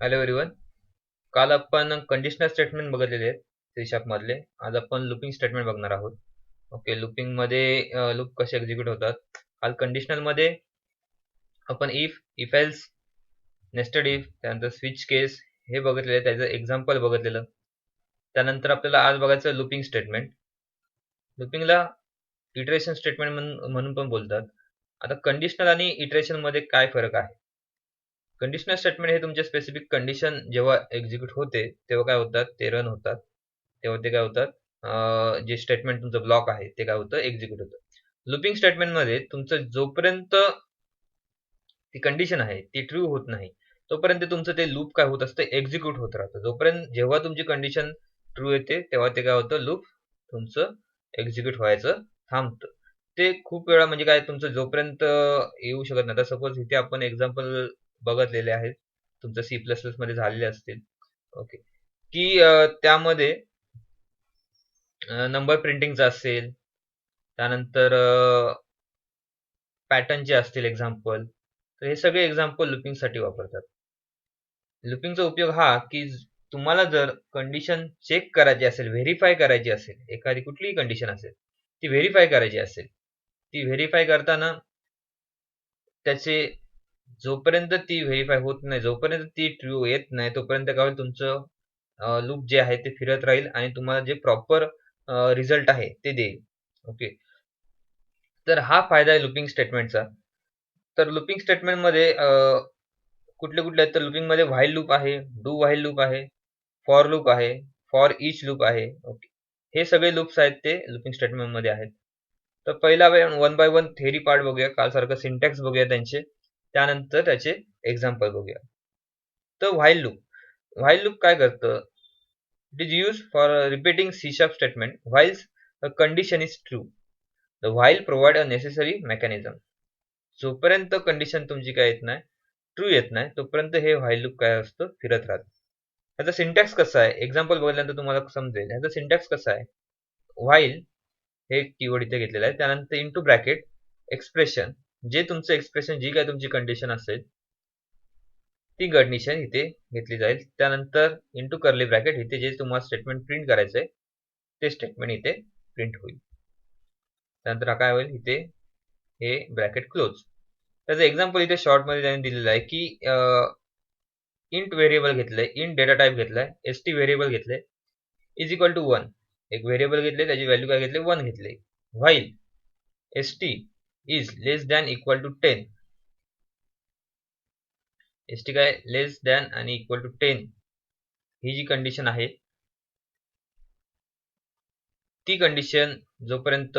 Hello everyone. काल आपण conditional statement बघितलेले आहेत सी शार्प मधले. आज आपण लूपिंग स्टेटमेंट बघणार आहोत. ओके, लूपिंग मध्ये लूप कसे एक्झिक्यूट होतात. काल कंडिशनल मध्ये आपण इफ एल्स, नेस्टेड इफ, त्यानंतर स्विच केस हे बघितलेले, त्याचं एक्झाम्पल बघितलेलं. त्यानंतर आपल्याला आज बघायचं लूपिंग स्टेटमेंट. लूपिंगला इटरेशन स्टेटमेंट म्हणून पण बोलतात. आता कंडिशनल आणि इटरेशन मध्ये काय फरक आहे. कंडिशनल स्टेटमेंट हे तुमचे स्पेसिफिक कंडिशन जेव्हा एक्झिक्यूट होते तेव्हा काय होतात, ते रन होतात. तेव्हा ते काय होतात, जे स्टेटमेंट तुमचं ब्लॉक आहे ते काय होतं, एक्झिक्यूट होतं. लूपिंग स्टेटमेंट मध्ये तुमचं जोपर्यंत ती कंडिशन आहे ती ट्रू होत नाही तोपर्यंत तुमचं ते लूप काय होत असतं, एक्झिक्यूट होत राहतं. जोपर्यंत जेव्हा तुमची कंडिशन ट्रू येते तेव्हा ते काय होतं, लूप तुमचं एक्झिक्यूट व्हायचं थांबतं. ते खूप वेळा म्हणजे काय, तुमचं जोपर्यंत येऊ शकत नाही. आता सपोज इथे आपण एक्झाम्पल बघितलेले आहेत, तुमचं C++ मध्ये झालेले असतील. ओके, की त्यामध्ये नंबर प्रिंटिंगचा असेल, त्यानंतर पॅटर्नचे असतील एक्झाम्पल. तर हे सगळे एक्झाम्पल लूपिंग साठी वापरतात. लूपिंगचा उपयोग हा की तुम्हाला जर कंडिशन चेक करायची असेल, व्हेरीफाय करायची असेल, एखादी कुठलीही कंडिशन असेल ती व्हेरीफाय करायची असेल, ती व्हेरीफाय करताना त्याचे जोपर्यंत ती व्हेरीफाय होत नाही, जोपर्यंत ती ट्रू येत नाही तोपर्यंत काय होईल, तुमचं लूप जे आहे ते फिरत राहील आणि तुम्हाला जे प्रॉपर रिझल्ट आहे ते देईल. ओके, तर हा फायदा आहे लूपिंग स्टेटमेंटचा. तर लूपिंग स्टेटमेंट मध्ये कुठले कुठले आहेत, तर लूपिंग मध्ये व्हाईल लूप आहे, डू व्हाईल लूप आहे, फॉर लूप आहे, फॉर इच लूप आहे. ओके, हे सगळे लूप्स आहेत ते लूपिंग स्टेटमेंट मध्ये आहेत. तर पहिला one by one theory part बघूया, काल सारखं सिंटॅक्स बघूया त्यांचे, त्यानंतर त्याचे एक्झाम्पल बघूया. तर व्हाईल लूप काय करतं, it is use for repeating C# statement whiles a condition is true. The while provide a necessary mechanism. जोपर्यंत कंडिशन तुमची काय येत नाही, ट्रू येत नाही, तोपर्यंत हे व्हाईल लूप काय असतं, फिरत राहतं. ह्याचा सिंटॅक्स कसा आहे, एक्झाम्पल बघितल्यानंतर तुम्हाला समजेल. ह्याचा सिंटॅक्स कसा आहे, व्हाईल हे कीवर्ड इथे घेतलेलं आहे, त्यानंतर इंटू ब्रॅकेट एक्सप्रेशन, जे तुमचं एक्सप्रेशन, जी काय तुमची कंडिशन असेल ती कंडिशन इथे घेतली जाईल. त्यानंतर इंटू कर्ली ब्रॅकेट, इथे जे तुम्हाला स्टेटमेंट प्रिंट करायचंय ते स्टेटमेंट इथे प्रिंट होईल. त्यानंतर काय होईल, इथे हे ब्रॅकेट क्लोज. त्याचं एक्झाम्पल इथे शॉर्ट मध्ये त्यांनी दिलेलं आहे की इंट व्हेरिएबल घेतलंय, इंट डेटा टाइप घेतलाय, st व्हेरिएबल घेतलंय, इज इक्वल टू 1. एक व्हेरिएबल घेतले, त्याची व्हॅल्यू काय घेतली, 1 घेतली. While st is less than equal to 10. st काय, लेस दॅन आणि इक्वल टू 10, ही जी कंडिशन आहे ती कंडिशन जोपर्यंत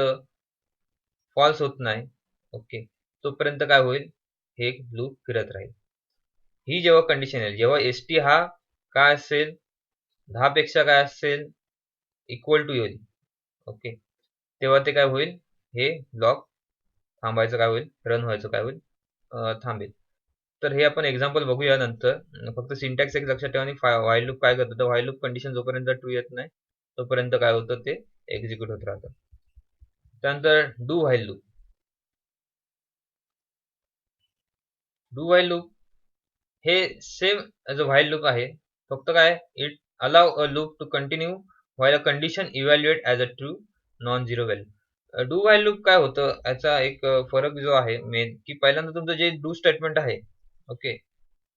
फॉल्स होत नाही, ओके, तोपर्यंत काय होईल, हे लूप फिरत राहील. ही जेव्हा कंडिशन येईल, जेव्हा st हा काय असेल, 10 पेक्षा काय असेल, इक्वल टू येईल, ओके, तेव्हा ते काय होईल, हे ब्लॉक थांबायचं काय होईल, रन व्हायचं काय होईल, थांबेल. तर हे आपण एक्झाम्पल बघूया नंतर. फक्त सिंटॅक्स एक लक्षात ठेवा. आणि व्हाईल लूप काय करतं, तर व्हाईल लूप कंडिशन जोपर्यंत ट्रू येत नाही तोपर्यंत काय होतं, ते एक्झिक्यूट होत राहतं. त्यानंतर do while loop. Do while loop हे same as a while loop आहे, फक्त काय, it allow a loop to continue while a condition evaluate as a true non zero value. Do while loop काय होतं, याचा एक फरक जो आहे मेन, की पहिल्यांदा तुमचं जे डू स्टेटमेंट आहे, ओके,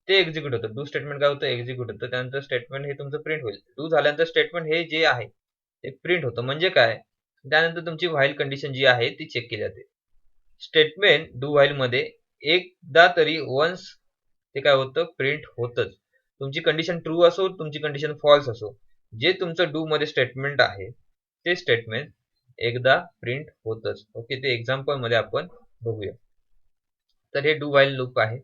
ते एक्झिक्यूट होतं. डू स्टेटमेंट काय होतं, एक्झिक्यूट होतं. त्यानंतर स्टेटमेंट हे तुमचं प्रिंट होईल. डू झाल्यानंतर स्टेटमेंट हे जे आहे ते प्रिंट होतं. म्हणजे काय, त्यानंतर तुमची व्हाईल कंडिशन जी आहे ती चेक केली जाते. स्टेटमेंट डू व्हाईल मध्ये एकदा तरी वन्स ते काय होतं, प्रिंट होतच. तुमची कंडिशन ट्रू असो, तुमची कंडिशन फॉल्स असो, जे तुमचं डू मध्ये स्टेटमेंट आहे ते स्टेटमेंट एकदा प्रिंट होतच. ओके, ते एक्झाम्पल मध्ये आपण बघूया. तर हे डू व्हाईल लूप आहे.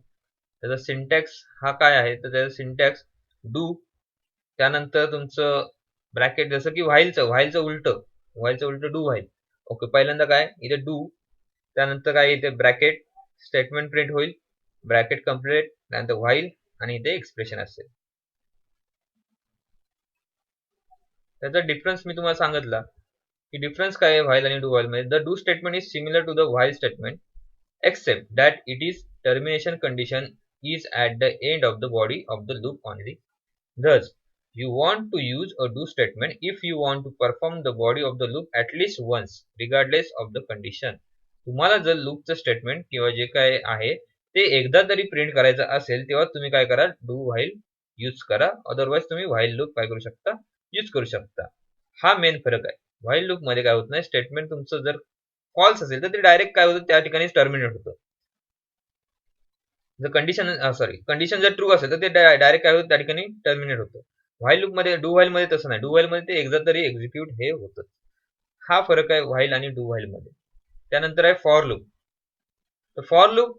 त्याचा सिंटॅक्स हा काय आहे, तर त्याचा सिंटॅक्स डू, त्यानंतर तुमचं ब्रॅकेट, जसं की व्हाईलचं उलट डू व्हाईल. ओके, पहिल्यांदा काय, इथे डू, त्यानंतर काय, इथे ब्रॅकेट, स्टेटमेंट प्रिंट होईल, ब्रॅकेट कंप्लीट, त्यानंतर व्हाईल, आणि इथे एक्सप्रेशन असेल. त्याचा डिफरन्स मी तुम्हाला सांगितला की डिफरन्स काय आहे व्हाईल आणि डू व्हाईल मध्ये. The do statement is similar to the while statement except that it is termination condition is at the end of the body of the loop only. Thus, you want to use a do statement if you want to perform the body of the loop at least once, regardless of the condition. तुम्हाला जर लूपचं statement किंवा जे काय आहे ते एकदा तरी print करायचं असेल तेव्हा तुम्ही काय करा, डू व्हाईल यूज करा. अदरवाइज तुम्ही व्हाईल लूप काय करू शकता, यूज करू शकता. हा मेन फरक आहे. व्हाईल लूप मध्ये काय होत नाही, स्टेटमेंट तुमचं जर फॉल्स असेल तर ते डायरेक्ट काय होतं, त्या ठिकाणी टर्मिनेट होतं. जर कंडिशन जर ट्रू असेल तर ते डायरेक्ट काय होतं, त्या ठिकाणी टर्मिनेट होतं. व्हाईल लूप मध्ये, डू व्हाईल मध्ये तसं नाही. डू व्हाईल मध्ये ते एकदा तरी एक्झिक्यूट हे होतं. हा फरक आहे व्हाईल आणि डू व्हाईल मध्ये. त्यानंतर आहे फॉर लूप. तर for loop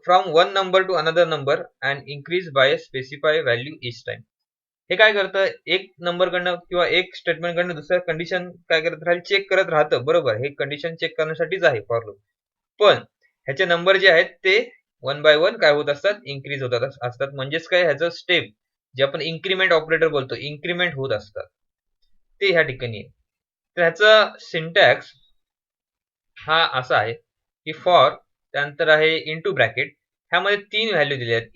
from one number to another number and increase by specify value each time. हे काय करतं, एक नंबर कडनं किंवा एक स्टेटमेंट कडनं दुसऱ्या कंडिशन काय करत राहील, चेक करत राहतं. बरोबर, हे कंडिशन चेक करण्यासाठीच आहे फॉर लूप. पण ह्याचे नंबर जे आहेत ते वन बाय वन काय होत असतात, इन्क्रीज होत असतात. म्हणजेच काय, ह्याचं स्टेप जे आपण इन्क्रीमेंट ऑपरेटर बोलतो, इन्क्रीमेंट होत असतात, ते ह्या ठिकाणी आहे. तर ह्याचा सिंटॅक्स हा असा आहे की फॉर, त्यानंतर आहे इनटू ब्रॅकेट. ह्यामध्ये 3 व्हॅल्यू दिल्या आहेत,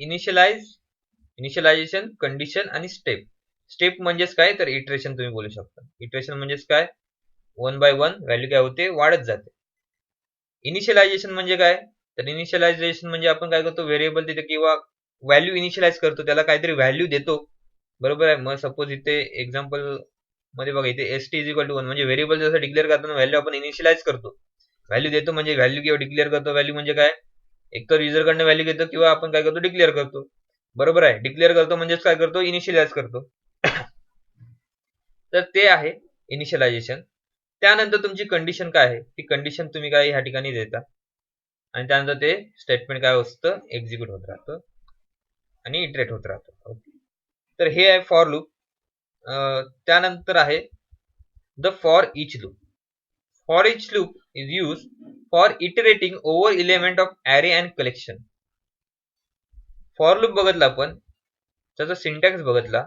इनिशियलायझेशन, कंडिशन आणि स्टेप. स्टेप म्हणजेच काय, तर इटरेशन तुम्ही बोलू शकता. इटरेशन म्हणजेच काय, वन बाय वन व्हॅल्यू काय होते, वाढत जाते. इनिशियलायझेशन म्हणजे काय, तर इनिशियलायझेशन म्हणजे आपण काय करतो, व्हेरिएबल तिथे किंवा व्हॅल्यू इनिशियलाइज करतो, त्याला काहीतरी व्हॅल्यू देतो. बरोबर आहे. मग सपोज इथे एक्झाम्पल मध्ये बघा, इथे st इज इक्वल टू 1 म्हणजे व्हेरिएबल जसं डिक्लेअर करताना व्हॅल्यू आपण इनिशियलाइज करतो. व्हॅल्यू देतो म्हणजे व्हॅल्यू किंवा डिक्लेअर करतो. व्हॅल्यू म्हणजे काय, एकतर युजर कडनं व्हॅल्यू घेतो किंवा आपण काय करतो, डिक्लेअर करतो. बरोबर आहे. डिक्लेअर करतो म्हणजेच काय करतो, इनिशियलाइज करतो. तर ते आहे इनिशियलायझेशन. त्यानंतर तुमची कंडिशन काय आहे, ती कंडिशन तुम्ही काय ह्या ठिकाणी देता आणि त्यानंतर ते स्टेटमेंट काय असतं, एक्झिक्यूट होत राहतं आणि इटरेट होत राहतं. ओके, तर हे आहे फॉर लूप. त्यानंतर आहे the for each loop. For each loop is use for iterating over element of array and collection. For loop बघितला आपण, त्याचा सिंटॅक्स बघितला.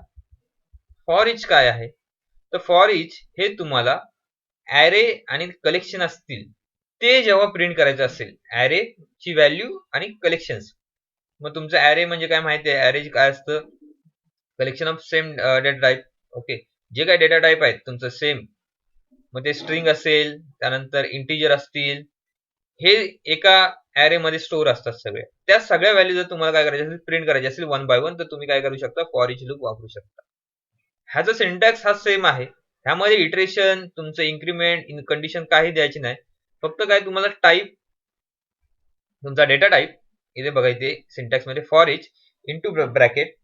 फॉर इच काय आहे, तर फॉर इच हे तुम्हाला ॲरे आणि कलेक्शन असतील ते जेव्हा प्रिंट करायचं असेल, ॲरे ची व्हॅल्यू आणि कलेक्शन्स. मग तुमचं ॲरे म्हणजे काय माहिती आहे, ॲरे काय असतं, collection of same data type. Okay, जे काय डेटा टाईप आहेत तुमचं सेम, मग ते स्ट्रिंग असेल, त्यानंतर इंटिजर असतील, हे एका ॲरे मध्ये स्टोअर असतात सगळे. त्या सगळ्या व्हॅल्यू जर तुम्हाला काय करायचे असेल, प्रिंट करायचे असेल वन बाय वन, तर तुम्ही काय करू शकता, फॉर इच लूप वापरू शकता. ह्याचा सिंटॅक्स हा सेम आहे. ह्यामध्ये इटरेशन, तुमचं इन्क्रीमेंट, कंडिशन काही द्यायची नाही. फक्त काय तुम्हाला टाईप, तुमचा डेटा टाईप इथे बघा, इथे सिंटॅक्स मध्ये for each into bracket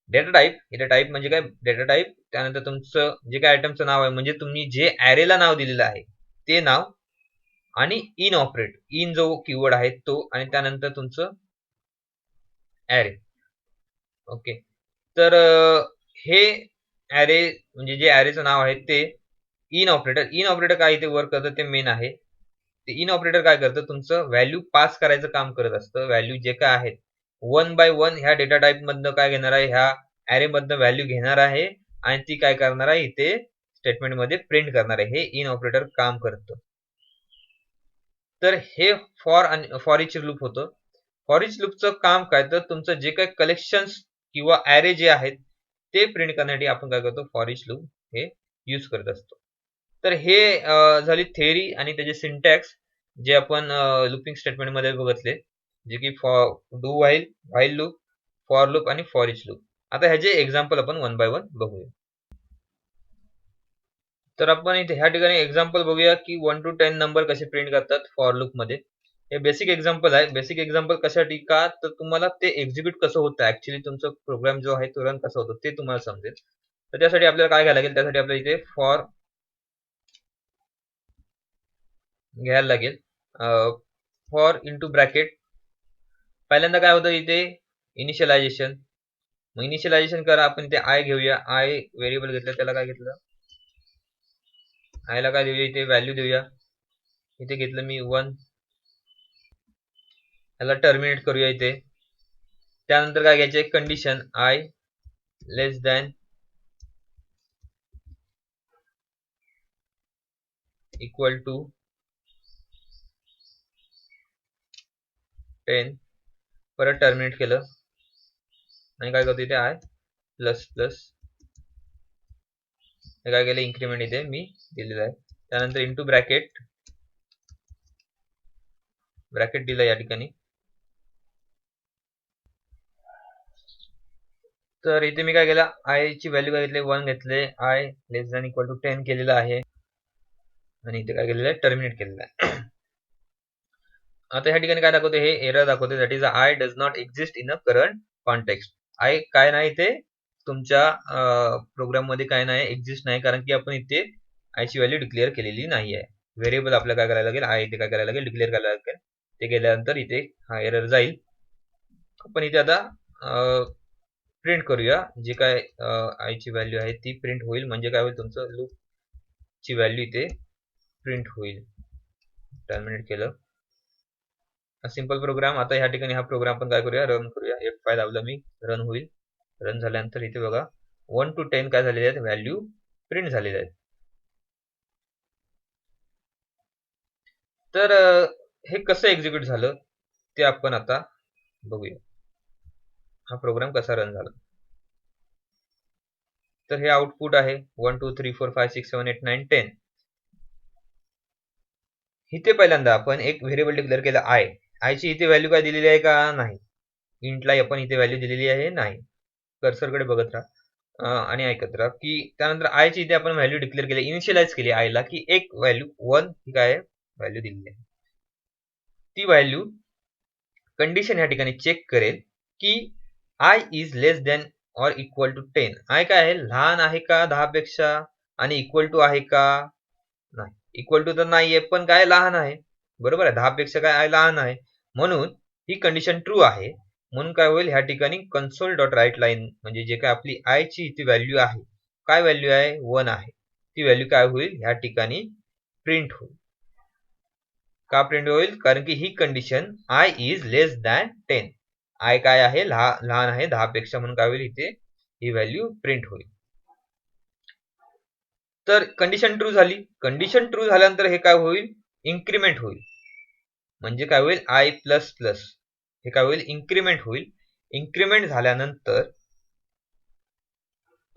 data type. इथे टाईप म्हणजे काय, डेटा टाईप. त्यानंतर तुमचं जे काय आयटमचं नाव आहे, म्हणजे तुम्ही जे ॲरेला नाव दिलेलं आहे ते नाव, आणि इन ऑपरेट, इन जो कीवर्ड आहे तो, आणि त्यानंतर तुमचं ॲरे. ओके, तर हे ॲरे म्हणजे जे ॲरेचं नाव आहे ते इन ऑपरेटर. इन ऑपरेटर काय इथे वर्क करतं ते मेन आहे. ते इन ऑपरेटर काय करतं, तुमचं व्हॅल्यू पास करायचं काम करत असतं. व्हॅल्यू जे काय आहेत वन बाय वन ह्या डेटा टाईप मधनं काय घेणार आहे, ह्या ॲरे मधनं व्हॅल्यू घेणार आहे आणि ती काय करणार आहे, इथे स्टेटमेंट मध्ये प्रिंट करणार आहे. हे इन ऑपरेटर काम करतं. तर हे फॉर इच लूप होतं. फॉर इच लूपचं काम काय, तर तुमचं जे काही कलेक्शन्स किंवा ॲरे जे आहेत ते प्रिंट करण्यासाठी आपण काय करतो, फॉर इच लूप हे यूज करत असतो. तर हे झाली थेअरी आणि त्याचे सिंटॅक्स जे आपण लूपिंग स्टेटमेंट मध्ये बघितले, जे की for, do while, while loop, for loop आणि फॉर इच लूप. आता ह्याचे एक्झाम्पल आपण वन बाय वन बघूया. तर आपण इथे ह्या ठिकाणी एक्झाम्पल बघूया की 1 to 10 नंबर कसे प्रिंट करतात फॉर लूप मध्ये. हे बेसिक एक्झाम्पल आहे. बेसिक एक्झाम्पल कशासाठी का, तर तुम्हाला ते एक्झिक्यूट कसं होतं, ऍक्च्युली तुमचा प्रोग्राम जो आहे तो रन कसा होतो ते तुम्हाला समजेल. तर त्यासाठी आपल्याला काय घ्यायला लागेल, त्यासाठी आपल्याला इथे फॉर घ्यायला लागेल. For into bracket. पहिल्यांदा काय होतं इथे, इनिशियलायझेशन. मग इनिशियलायझेशन करा, आपण इथे आय घेऊया. आय व्हेरिएबल घेतलं, त्याला काय घेतलं, आयला काय देऊया, इथे व्हॅल्यू देऊया. इथे घेतलं मी 1. याला टर्मिनेट करूया इथे. त्यानंतर काय घ्यायचे, condition I less than equal to 10. परत टर्मिनेट केलं आणि काय करतो इथे आय प्लस प्लस हे काय केलं इन्क्रिमेंट इथे मी दिलेलं आहे. त्यानंतर इंटू ब्रॅकेट दिलं या ठिकाणी. तर इथे मी काय केलं आय ची व्हॅल्यू काय घेतली 1 घेतले I less than equal to 10 केलेलं आहे आणि इथे काय केलेलं आहे टर्मिनेट केलेलं आहे. आता ह्या ठिकाणी काय दाखवते हे एरर दाखवते that is I does not exist in a current context. I काय नाही ते तुमच्या प्रोग्राम मध्ये काय नाही एक्झिस्ट नाही कारण की आपण इथे आय ची व्हॅल्यू डिक्लेअर केलेली नाही आहे. व्हेरिएबल आपल्याला काय करायला लागेल आय इथे काय करायला लागेल डिक्लेअर करायला लागेल. ते केल्यानंतर इथे हा एरर जाईल. आपण इथे आता प्रिंट करूया जे काय आय ची व्हॅल्यू आहे ती प्रिंट होईल म्हणजे काय होईल तुमचं लूप ची व्हॅल्यू इथे प्रिंट होईल. टर्मिनेट केलं सिंपल प्रोग्राम. आता ह्या ठिकाणी हा प्रोग्राम आपण काय करूया रन करूया. F5 दाबलं मी रन होईल. रन झाल्यानंतर इथे बघा 1 to 10 काय झालेले आहेत व्हॅल्यू प्रिंट झालेले आहेत. तर हे कसं एक्झिक्यूट झालं ते आपण आता बघूया. हा प्रोग्राम कसा रन झाला. तर हे आउटपुट आहे 1 2 3 4 5 6 7 8 9 10. इथे पहिल्यांदा आपण एक व्हेरिएबल डिक्लेअर केला आय ची इथे व्हॅल्यू काय दिलेली आहे का नाही. इंटला आपण इथे व्हॅल्यू दिलेली आहे नाही. कर्सरकडे बघत राहा आणि ऐकत राहा की त्यानंतर आय ची इथे आपण व्हॅल्यू डिक्लेअर केली इनिशियलाइज केली आयला की एक व्हॅल्यू 1 ही काय व्हॅल्यू दिलेली आहे. ती व्हॅल्यू कंडिशन या ठिकाणी चेक करेल की I is less than or equal to 10. I काय आहे लहान आहे का 10 पेक्षा आणि इक्वल टू आहे का नाही. इक्वल टू तर नाहीये पण काय लहान आहे बरोबर आहे 10 पेक्षा काय आय लहान आहे म्हणून ही कंडिशन ट्रू आहे. म्हणून काय होईल ह्या ठिकाणी कन्सोल डॉट राईट लाईन म्हणजे जे काय आपली आय ची इथे व्हॅल्यू आहे काय व्हॅल्यू आहे 1 आहे ती व्हॅल्यू काय होईल ह्या ठिकाणी प्रिंट होईल. का प्रिंट होईल कारण की ही condition I is less than 10. I काय आहे लहान आहे 10 पेक्षा म्हणून काय होईल इथे ही व्हॅल्यू प्रिंट होईल. तर कंडिशन ट्रू झाली. कंडिशन ट्रू झाल्यानंतर हे काय होईल इन्क्रिमेंट होईल म्हणजे काय होईल आय प्लस प्लस हे काय होईल इन्क्रिमेंट होईल. इन्क्रिमेंट झाल्यानंतर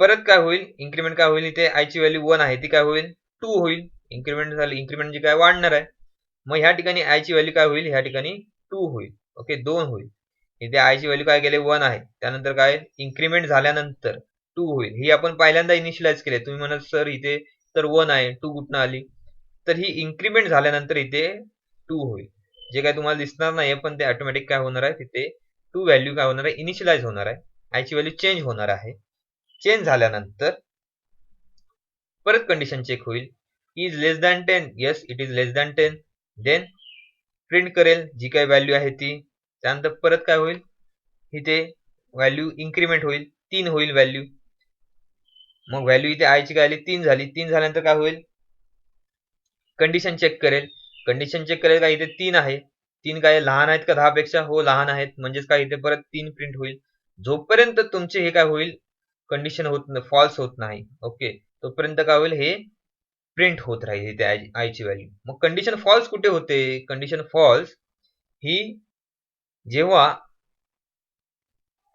परत काय होईल इन्क्रिमेंट काय होईल इथे आय ची व्हॅल्यू 1 आहे ती काय होईल 2 होईल. इन्क्रिमेंट झाली इन्क्रिमेंट म्हणजे काय वाढणार आहे. मग ह्या ठिकाणी आय ची व्हॅल्यू काय होईल ह्या ठिकाणी 2 होईल. ओके 2 होईल. इथे आय ची व्हॅल्यू काय केली 1 आहे त्यानंतर काय इन्क्रिमेंट झाल्यानंतर 2 होईल. ही आपण पहिल्यांदा इनिशियलाइज केले. तुम्ही म्हणत सर इथे तर 1 आहे 2 कुठनं आली तर ही इन्क्रिमेंट झाल्यानंतर इथे 2 होईल. जे काय तुम्हाला दिसणार नाही पण ते ऑटोमॅटिक काय होणार आहे तिथे 2 व्हॅल्यू काय होणार आहे इनिशियलाइज होणार आहे. आय ची व्हॅल्यू चेंज होणार आहे. चेंज झाल्यानंतर परत कंडिशन चेक होईल is less than 10. Yes it is less than 10. Then print करेल जी काय व्हॅल्यू आहे ती. त्यानंतर परत काय होईल इथे व्हॅल्यू इन्क्रिमेंट होईल 3 होईल व्हॅल्यू. मग व्हॅल्यू इथे आय ची काय आली 3 झाली. 3 झाल्यानंतर काय होईल कंडिशन चेक करेल. कंडिशन चेक करेल का इथे 3 आहे 3 काय लहान आहेत का 10 पेक्षा हो लहान आहेत म्हणजेच काय इथे परत 3 प्रिंट होईल. जोपर्यंत तुमचे हे काय होईल कंडिशन होत फॉल्स होत नाही ओके तोपर्यंत काय होईल हे प्रिंट होत राहील इथे आय ची व्हॅल्यू. मग कंडिशन फॉल्स कुठे होते. कंडिशन फॉल्स ही जेव्हा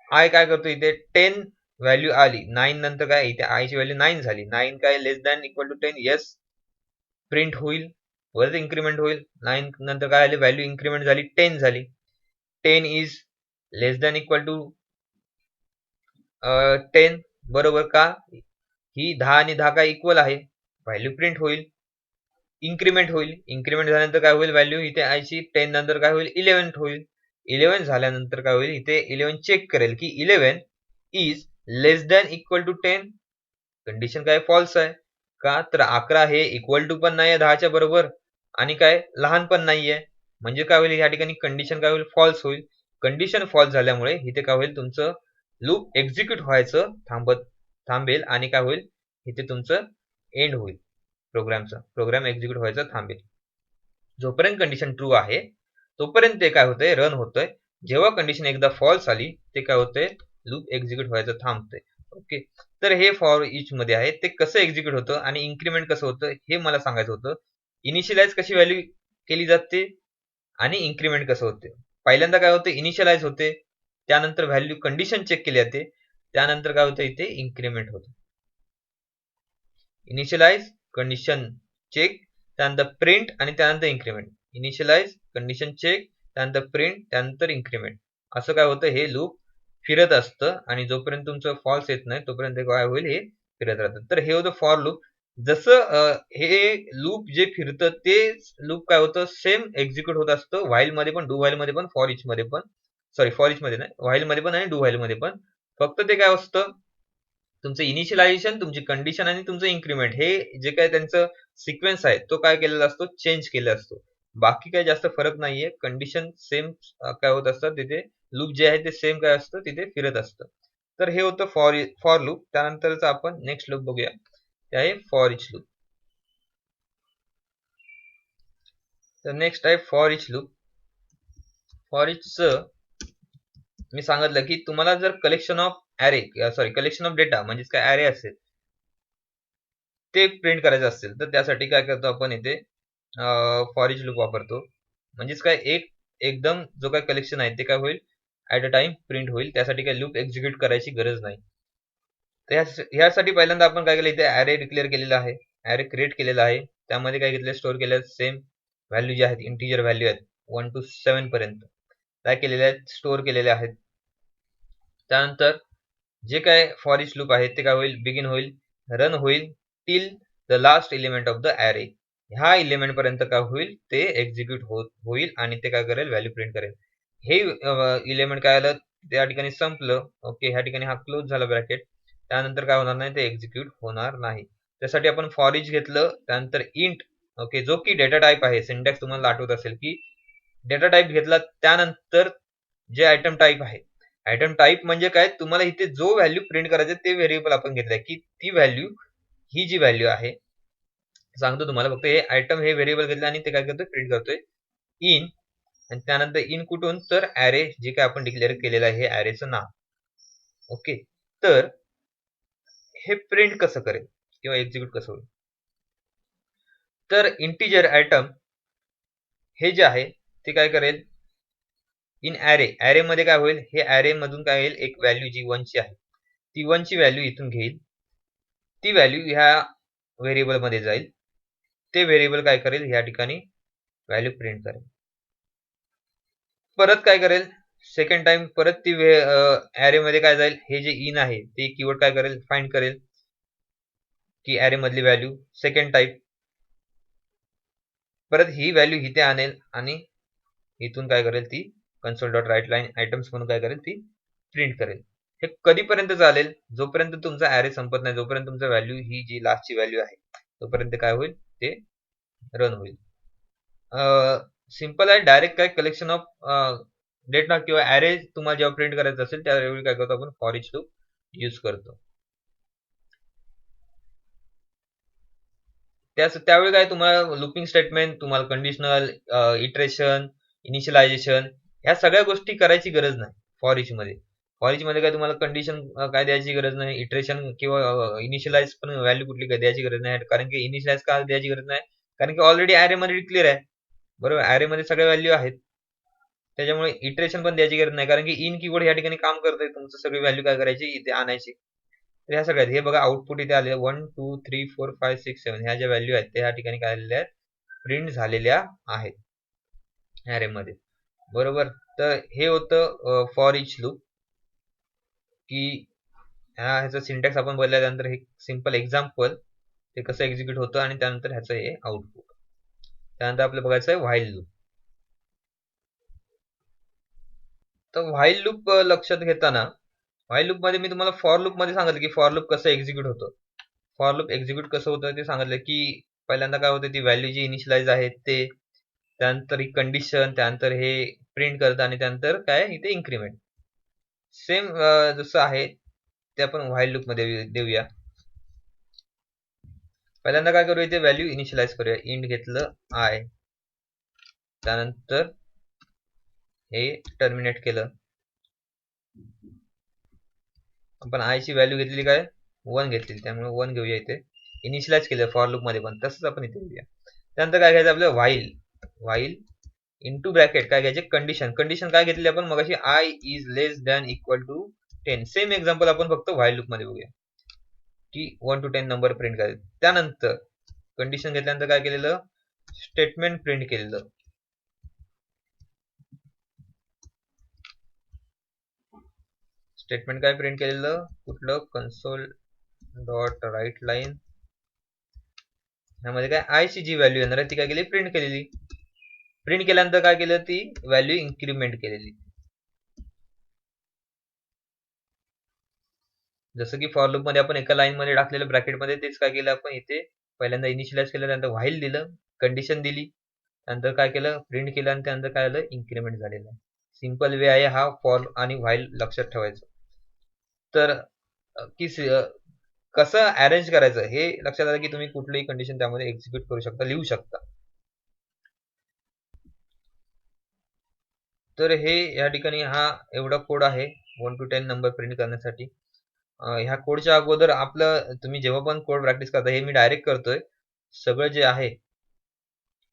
आय काय करतो इथे 10 व्हॅल्यू आली 9 नंतर काय इथे आय ची व्हॅल्यू 9 झाली 9 काय less than equal to 10. Yes print होईल वरच इन्क्रिमेंट होईल. 9 नंतर काय आले व्हॅल्यू इन्क्रिमेंट झाली 10 झाली. 10 is less than equal to 10 बरोबर का ही 10 आणि 10 काय इक्वल आहे व्हॅल्यू प्रिंट होईल. इन्क्रिमेंट होईल. इन्क्रिमेंट झाल्यानंतर काय होईल व्हॅल्यू इथे आय ची 10 नंतर काय होईल 11 होईल. 11 झाल्यानंतर काय होईल इथे 11 चेक करेल की 11 is less than equal to 10. Condition काय फॉल्स आहे का तर 11 हे इक्वल टू पण नाहीये 10च्या बरोबर आणि काय लहान पण नाहीये म्हणजे काय होईल या ठिकाणी कंडिशन काय होईल फॉल्स होईल. कंडिशन फॉल्स झाल्यामुळे इथे काय होईल तुमचं लूप एक्झिक्यूट व्हायचं थांबेल आणि काय होईल इथे तुमचं एंड होईल प्रोग्राम एक्झिक्यूट व्हायचं थांबेल. जोपर्यंत कंडिशन ट्रू आहे तोपर्यंत ते काय होतंय रन होतंय. जेव्हा कंडिशन एकदा फॉल्स आली ते काय होतंय लूप एक्झिक्यूट व्हायचं थांबतंय. ओके तर हे फॉर इच मध्ये आहे ते कसं एक्झिक्यूट होतं आणि इन्क्रिमेंट कसं होतं हे मला सांगायचं होतं. इनिशियलाइज कशी व्हॅल्यू केली जाते आणि इन्क्रिमेंट कसं होते पहिल्यांदा काय होते, इनिशियलाइज होते, त्यानंतर व्हॅल्यू कंडिशन चेक केली जाते, त्यानंतर काय होतं इथे इन्क्रीमेंट होतं. इनिशियलाइज, कंडिशन चेक, त्यानंतर प्रिंट आणि त्यानंतर इन्क्रीमेंट. इनिशियलाइज, कंडिशन चेक, त्यानंतर प्रिंट, त्यानंतर इन्क्रीमेंट. असं काय होतं, हे लूप फिरत असतं आणि जोपर्यंत तुमचं फॉल्स येत नाही तोपर्यंत काय होईल, हे फिरत राहतं. तर हे होतं फॉर लूप. जसं हे लूप जे फिरतं ते लूप काय होतं, सेम एक्झिक्यूट होत असतं व्हाईल मध्ये पण, डू व्हाईल मध्ये पण, फॉर इच मध्ये पण. सॉरी, फॉर इच मध्ये नाही, व्हाईल मध्ये पण आणि डू व्हाईल मध्ये पण. फक्त ते काय असतं, तुमचं इनिशियलायझेशन, तुमची कंडिशन आणि तुमचं इन्क्रीमेंट, हे जे काय त्यांचं सिक्वेन्स आहे तो काय केलेला असतो, चेंज केलेला असतो. बाकी काही जास्त फरक नाहीये. कंडिशन सेम काय होत असतं तिथे, लूप जे आहे ते सेम काय असतं तिथे फिरत असतं. तर हे होतं फॉर लूप. त्यानंतरच आपण नेक्स्ट लूप बघूया, ते आहे फॉर इच लूप. तर नेक्स्ट आहे for each loop. For each मी सांगितलं की तुम्हाला जर collection of collection of data म्हणजेच काय ॲरे असेल ते प्रिंट करायचं असेल, तर त्यासाठी काय करतो आपण इथे फॉर इच लूप वापरतो. म्हणजेच काय एकदम जो काय कलेक्शन आहे ते काय होईल, ऍट अ टाइम प्रिंट होईल. त्यासाठी काय लूप एक्झिक्यूट करायची गरज नाही. तर ह्यासाठी पहिल्यांदा आपण काय केलं, इथे ॲरे डिक्लेअर केलेला आहे, ॲरे क्रिएट केलेला आहे. त्यामध्ये काय घेतलं, स्टोअर केलं सेम व्हॅल्यू जे आहेत, इंटिजर व्हॅल्यू आहेत 1 to 7 पर्यंत काय केलेले आहेत, स्टोअर केलेले आहेत. त्यानंतर जे काय फॉर इच लूप आहे ते काय होईल, बिगिन होईल, रन होईल till the last element of the array. ह्या एलिमेंट पर्यंत काय होईल, ते एक्झिक्यूट होईल आणि ते काय करेल, व्हॅल्यू प्रिंट करेल. हे एलिमेंट काय आलं, त्या ठिकाणी संपलं. ओके, ह्या ठिकाणी हा क्लोज झाला ब्रॅकेट. त्यानंतर काय होणार नाही, ते एक्झिक्यूट होणार नाही. त्यासाठी आपण फॉर इच घेतलं, त्यानंतर इंट, ओके, जो की डेटा टाईप आहे. सिंटॅक्स तुम्हाला आठवत असेल की डेटा टाईप घेतला, त्यानंतर जे आयटम टाईप आहे, आयटम टाईप म्हणजे काय, तुम्हाला इथे जो व्हॅल्यू प्रिंट करायचं ते व्हेरिएबल आपण घेतलंय, की ती व्हॅल्यू, ही जी व्हॅल्यू आहे, सांगतो तुम्हाला, फक्त हे आयटम हे व्हेरिएबल घेतलं आणि ते काय करतोय, प्रिंट करतोय इन. आणि त्यानंतर इन कुठून, तर ॲरे जे काय आपण डिक्लेअर केलेलं आहे हे ॲरेचं नाव. ओके, तर हे प्रिंट कसं करेल किंवा एक्झिक्यूट कसं होईल, तर इंटिजर आयटम हे जे आहे ते काय करेल, इन ॲरे मध्ये काय होईल, हे ॲरे मधून काय होईल, एक व्हॅल्यू जी 1 ची आहे, ती 1 ची व्हॅल्यू इथून घेईल, ती व्हॅल्यू ह्या व्हेरिएबल मध्ये जाईल, ते व्हेरिएबल काय करेल, या ठिकाणी व्हॅल्यू प्रिंट करेल. परत काय करेल, सेकंड टाइम परत ती ॲरे मध्ये काय जाईल, हे जे इन आहे ते कीवर्ड काय करेल, फाइंड करेल की ॲरे मधली व्हॅल्यू, सेकंड टाइप परत ही व्हॅल्यू इथे आणेल आणि इथून काय करेल, ती console dot write line items म्हणून काय करेल, ती प्रिंट करेल. हे कधीपर्यंत चालेल, जोपर्यंत तुमचा ॲरे संपत नाही, जोपर्यंत तुमचा व्हॅल्यू ही जी लास्टची व्हॅल्यू आहे तोपर्यंत काय होईल, ते रन होईल. सिंपल आहे. डायरेक्ट काय कलेक्शन ऑफ डेटा किंवा ॲरे तुम्हाला जेव्हा प्रिंट करायचं असेल त्यावेळी काय करतो आपण, फॉर इच लूप यूज करतो. त्यावेळी काय तुम्हाला लूपिंग स्टेटमेंट, तुम्हाला कंडिशनल, इटरेशन, इनिशियलायझेशन, ह्या सगळ्या गोष्टी करायची गरज नाही फॉर इच मध्ये. फॉर इच मध्ये काय तुम्हाला कंडिशन काय द्यायची गरज नाही, इटरेशन किंवा इनिशियलाइज पण व्हॅल्यू कुठली काय द्यायची गरज नाही. कारण की इनिशियलाइज का द्यायची गरज नाही, कारण की ऑलरेडी ॲरे मध्ये डिक्लेअर आहे, बरोबर, ॲरे मध्ये सगळ्या व्हॅल्यू आहेत. त्याच्यामुळे इटरेशन पण द्यायची गरज नाही, कारण की इन कीवर्ड या ठिकाणी काम करतोय, तुमचं सगळी व्हॅल्यू काय करायची, इथे आणायची. तर ह्या सगळ्यात हे बघा, आउटपुट इथे आले 1 2 3 4 5 6 7, ह्या ज्या व्हॅल्यू आहेत त्या ह्या ठिकाणी काय आलेल्या आहेत, प्रिंट झालेल्या आहेत ॲरे मध्ये, बरोबर. तर हे होतं फॉर इच लूप, की ह्याचं सिंटॅक्स आपण बघितल्यानंतर हे सिंपल एक्झाम्पल ते कसं एक्झिक्यूट होतं आणि त्यानंतर ह्याचं हे आउटपुट. त्यानंतर आपल्याला बघायचं आहे व्हाईल लूप. तर व्हाईल लूप लक्षात घेताना, व्हाईल लूप मध्ये मी तुम्हाला फॉर लूप मध्ये सांगितलं की फॉर लूप कसं एक्झिक्यूट होतं. फॉर लूप एक्झिक्यूट कसं होतं ते सांगितलं, की पहिल्यांदा काय होतं, ती व्हॅल्यू जी इनिशियलाइज आहे ते, त्यानंतर ही कंडिशन, त्यानंतर हे प्रिंट करतं आणि त्यानंतर काय इथे इन्क्रीमेंट. सेम जसं आहे ते आपण व्हाईल लूप मध्ये देऊया. पहिल्यांदा काय करूया, इथे व्हॅल्यू इनिशियलाइज करूया. इंट घेतलं आय, त्यानंतर हे टर्मिनेट केलं. आपण आय ची व्हॅल्यू घेतली काय, 1 घेतली, त्यामुळे 1 घेऊया. इथे इनिशियलाइज केलं फॉर लूप मध्ये पण, तसंच आपण इथे घेऊया. त्यानंतर काय घ्यायचं आपलं, व्हाईल इंटू ब्रॅकेट काय घ्यायचे कंडिशन. कंडिशन काय घेतली आपण मगाशी I is less than equal to 10. Same example आपण फक्त व्हाईल लूप मध्ये बघूया की 1 to 10 नंबर प्रिंट करायचे. त्यानंतर कंडिशन घेतल्यानंतर काय केलेलं स्टेटमेंट प्रिंट केलेलं. स्टेटमेंट काय प्रिंट केलेलं कुठलं कन्सोल डॉट राईट लाईन ह्यामध्ये काय आय ची जी व्हॅल्यू येणार आहे ती काय केली प्रिंट केलेली. प्रिंट केल्यानंतर काय केलं ती व्हॅल्यू इन्क्रीमेंट केलेली. जसं की फॉर लूप मध्ये आपण एका लाईन मध्ये टाकलेलं ब्रॅकेट मध्ये तेच काय केलं आपण इथे पहिल्यांदा इनिशियलाइज केलं त्यानंतर व्हाईल दिलं कंडिशन दिली त्यानंतर काय केलं प्रिंट केलं आणि त्यानंतर काय आलं इन्क्रीमेंट झालेलं आहे. सिंपल वे आहे हा फॉर आणि व्हाईल लक्षात ठेवायचं. तर की कसं अरेंज करायचं हे लक्षात आलं की तुम्ही कुठलीही कंडिशन त्यामध्ये एक्झिक्यूट करू शकता लिहू शकता. तर हे या ठिकाणी हा एवढा कोड आहे 1 to 10 नंबर प्रिंट करण्यासाठी. ह्या कोडच्या अगोदर आपलं तुम्ही जेव्हा पण कोड प्रॅक्टिस करता हे मी डायरेक्ट करतोय सगळं जे आहे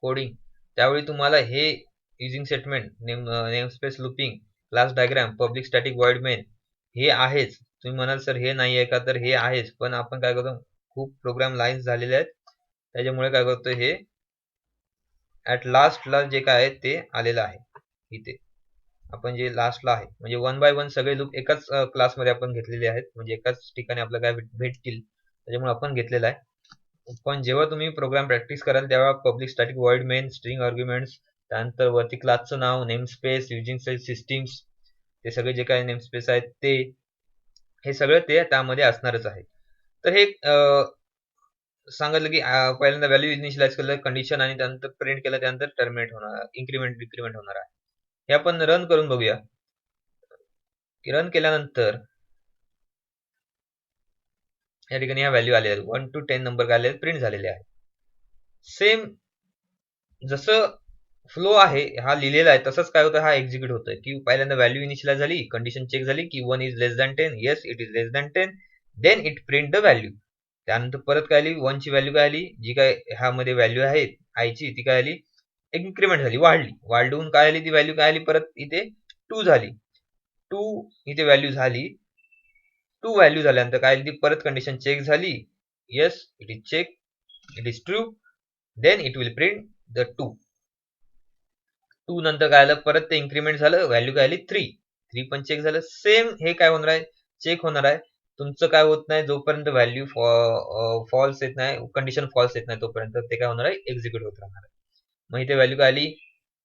कोडिंग त्यावेळी तुम्हाला हे using statement namespace looping class diagram public static void main हे आहेच. तुम्ही म्हणाल सर हे नाही आहे का तर हे आहेच पण आपण काय करतो खूप प्रोग्राम लाईन्स झालेले आहेत त्याच्यामुळे काय करतो हे ऍट लास्टला जे काय आहे ते आलेलं आहे इथे आपण जे लास्टला आहे म्हणजे 1 by 1 सगळे लूप एकाच क्लासमध्ये आपण घेतलेले आहेत म्हणजे एकाच ठिकाणी आपल्याला काय भेटतील त्याच्यामुळे आपण घेतलेला आहे. पण जेव्हा तुम्ही प्रोग्राम प्रॅक्टिस कराल तेव्हा public static void main string arguments त्यानंतर वरती क्लासचं नाव नेमस्पेस युजिंग सिस्टीम्स ते सगळे जे काही नेमस्पेस आहेत ते हे सगळं ते त्यामध्ये असणारच आहे. तर हे सांगितलं की पहिल्यांदा व्हॅल्यू इनिशियलाइज केलं कंडिशन आणि त्यानंतर प्रिंट केलं त्यानंतर टर्मिनेट होणार इन्क्रीमेंट डिक्रीमेंट होणार आहे. हे आपण रन करून बघूया. रन केल्यानंतर या ठिकाणी ह्या व्हॅल्यू आलेल्या 1 to 10 नंबर काय आले प्रिंट झालेले आहे. सेम जसं फ्लो आहे हा लिहिलेला आहे तसंच काय होतं हा एक्झिक्यूट होतोय की पहिल्यांदा व्हॅल्यू इनिशियलाइज झाली कंडिशन चेक झाली की 1 is less than 10 yes it is less than 10 then it print the value. त्यानंतर परत काय आली 1 ची व्हॅल्यू काय आली जी काय ह्यामध्ये व्हॅल्यू आहे आय ची ती काय आली इन्क्रीमेंट झाली वाढवून काय आली ती व्हॅल्यू काय आली परत इथे 2 झाली 2 इथे व्हॅल्यू झाली 2 व्हॅल्यू झाल्यानंतर काय आली ती परत कंडिशन चेक झाली yes it is check it is true then it will print the 2 नंतर काय आलं परत ते इन्क्रीमेंट झालं व्हॅल्यू काय आली 3 पण चेक झालं. सेम हे काय होणार आहे चेक होणार आहे तुमचं काय होत नाही जोपर्यंत व्हॅल्यू फॉल्स येत नाही कंडिशन फॉल्स येत नाही तोपर्यंत ते काय होणार आहे एक्झिक्यूट होत राहणार आहे. मग इथे व्हॅल्यू काय आली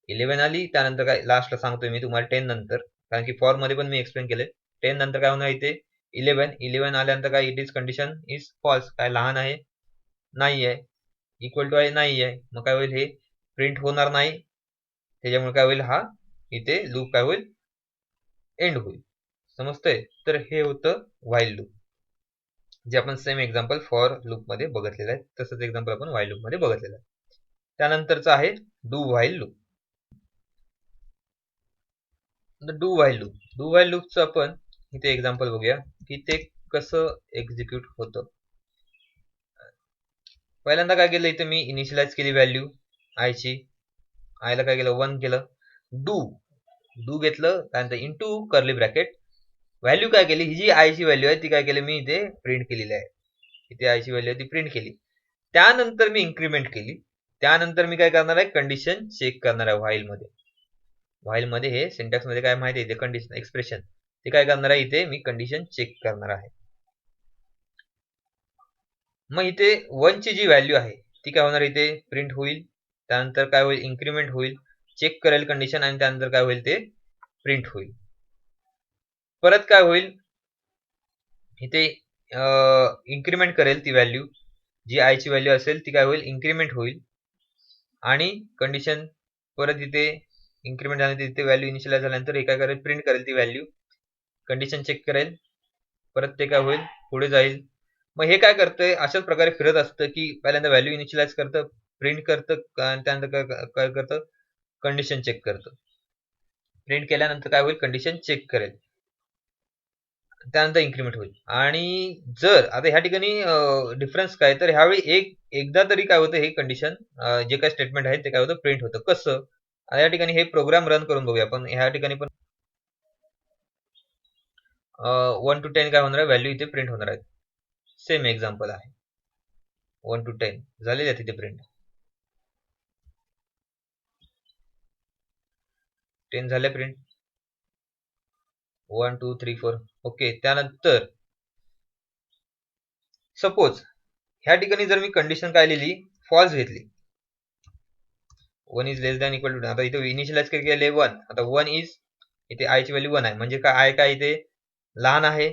11 आली त्यानंतर काय लास्टला सांगतोय मी तुम्हाला 10 नंतर कारण की फॉर मध्ये पण मी एक्सप्लेन केले 10 नंतर काय होणार इथे 11 आल्यानंतर काय it is condition is false काय लहान आहे नाही आहे इक्वल टू आहे नाही आहे मग काय होईल हे प्रिंट होणार नाही त्याच्यामुळे काय होईल हा इथे लूप काय होईल एंड होईल. समजतंय. तर हे होतं व्हाईल लूप जे आपण सेम एक्झाम्पल फॉर लूप मध्ये बघितलेलं आहे तसंच एक्झाम्पल आपण व्हाईल लूप मध्ये बघितलेलं आहे. त्यानंतरचं आहे do while loop. Do while लूपचं आपण इथे एक्झाम्पल बघूया की ते कसं एक्झिक्यूट होतं. पहिल्यांदा काय केलं इथे मी इनिशियलाइज केली व्हॅल्यू आयची आयला काय केलं 1 केलं डू घेतलं त्यानंतर इंटू कर्ली ब्रॅकेट व्हॅल्यू काय केली ही जी आयची व्हॅल्यू आहे ती काय केली मी इथे प्रिंट केलेली आहे इथे आयची व्हॅल्यू आहे ती प्रिंट केली. त्यानंतर मी इन्क्रीमेंट केली त्यानंतर मी काय करणार आहे कंडिशन चेक करणार आहे व्हाईल मध्ये हे सिंटॅक्स मध्ये काय माहिती आहे ते कंडिशन एक्सप्रेशन ते काय करणार आहे इथे मी कंडिशन चेक करणार आहे. मग इथे 1 ची जी व्हॅल्यू आहे ती काय होणार इथे प्रिंट होईल त्यानंतर काय होईल इन्क्रीमेंट होईल चेक करेल कंडिशन आणि त्यानंतर काय होईल ते प्रिंट होईल. परत काय होईल इथे इन्क्रीमेंट करेल ती व्हॅल्यू जी आयची व्हॅल्यू असेल ती काय होईल इन्क्रीमेंट होईल आणि कंडिशन परत इथे इन्क्रीमेंट झाल्यानंतर इथे व्हॅल्यू इनिशियलाइज झाल्यानंतर हे काय करेल प्रिंट करेल ती व्हॅल्यू कंडिशन चेक करेल परत ते काय होईल पुढे जाईल. मग हे काय करतंय अशाच प्रकारे फिरत असतं की पहिल्यांदा व्हॅल्यू इनिशियलाइज करतं प्रिंट करतं आणि त्यानंतर काय करतं कंडिशन चेक करतं प्रिंट केल्यानंतर काय होईल कंडिशन चेक करेल त्यानंतर इन्क्रीमेंट होईल. आणि जर आता ह्या ठिकाणी डिफरन्स काय तर ह्यावेळी एकदा तरी काय होतं हे कंडिशन जे काय स्टेटमेंट आहे ते काय होतं प्रिंट होतं कसं आता या ठिकाणी हे प्रोग्राम रन करून बघूया आपण. ह्या ठिकाणी पण 1 to 10 काय होणार आहे, व्हॅल्यू इथे प्रिंट होणार आहेत. सेम एक्झाम्पल आहे. 1 to 10 झालेले आहे तिथे प्रिंट. 10 झाले प्रिंट. 1 2 3 4 ओके. त्यानंतर सपोज ह्या ठिकाणी जर मी कंडिशन काय लिहिली, फॉल्स घेतली, 1 is less than equal to, आता इथे इनिशियलाइज केले 1, आता 1 इज, इथे आय ची व्हॅल्यू 1 आहे, म्हणजे काय आय काय इथे लहान आहे,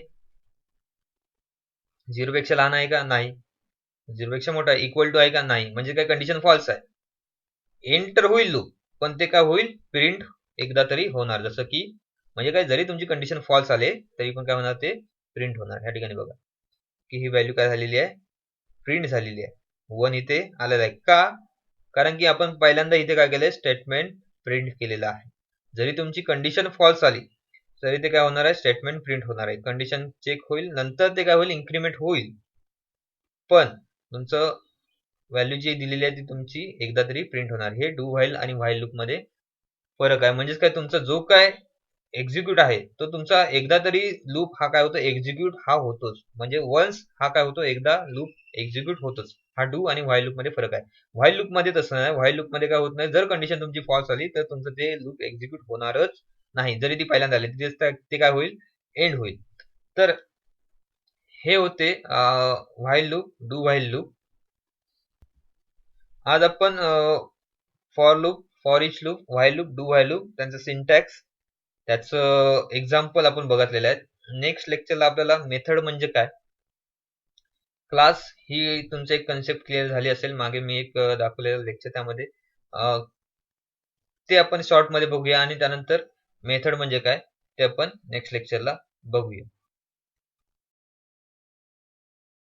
0 पेक्षा लहान आहे का नाही, 0 पेक्षा मोठा आहे, इक्वल टू आहे का नाही, म्हणजे काय कंडिशन फॉल्स आहे. एंटर होईल लूप, पण ते काय होईल, प्रिंट एकदा तरी होणार. जसं की म्हणजे काय, जरी तुमची कंडिशन फॉल्स आले तरी पण काय होणार, ते प्रिंट होणार. या ठिकाणी बघा की ही व्हॅल्यू काय झालेली आहे, प्रिंट झालेली आहे. 1 इथे आलेला आहे का, कारण की आपण पहिल्यांदा इथे काय केलंय, स्टेटमेंट प्रिंट केलेलं आहे. जरी तुमची कंडिशन फॉल्स आली तरी ते काय होणार आहे, स्टेटमेंट प्रिंट होणार आहे. कंडिशन चेक होईल, नंतर ते काय होईल, इन्क्रीमेंट होईल, पण तुमचं व्हॅल्यू जी दिलेली आहे ती तुमची एकदा तरी प्रिंट होणार. हे डू व्हाईल आणि व्हाईल लूप मध्ये फरक आहे. म्हणजेच काय, तुमचा जो काय एक्झिक्यूट आहे तो तुमचा एकदा तरी लूप हा काय होतो, एक्झिक्यूट हा होतोच. म्हणजे वन्स हा काय होतो, एकदा लूप एक्झिक्यूट होतोच. हा डू आणि व्हाईल लूप मध्ये फरक आहे. व्हाईल लूप मध्ये तसं नाही. व्हाईल लूप मध्ये काय होत नाही, जर कंडिशन तुमची फॉल्स आली तर तुमचं ते लूप एक्झिक्यूट होणारच नाही, जरी ती पहिल्यांदा आली ते काय होईल, एंड होईल. तर हे होते while loop, do while loop. आज आपण for loop, for each loop, while loop, do while loop, त्यांचं सिंटॅक्स, त्याचं एक्झाम्पल आपण बघितलेलं आहे. नेक्स्ट लेक्चरला आपल्याला मेथड म्हणजे काय, क्लास ही तुमचं एक कन्सेप्ट क्लिअर झाली असेल. मागे मी एक दाखवलेलं लेक्चर, त्यामध्ये ते आपण शॉर्ट मध्ये बघूया, आणि त्यानंतर मेथड म्हणजे काय ते आपण नेक्स्ट लेक्चरला बघूया.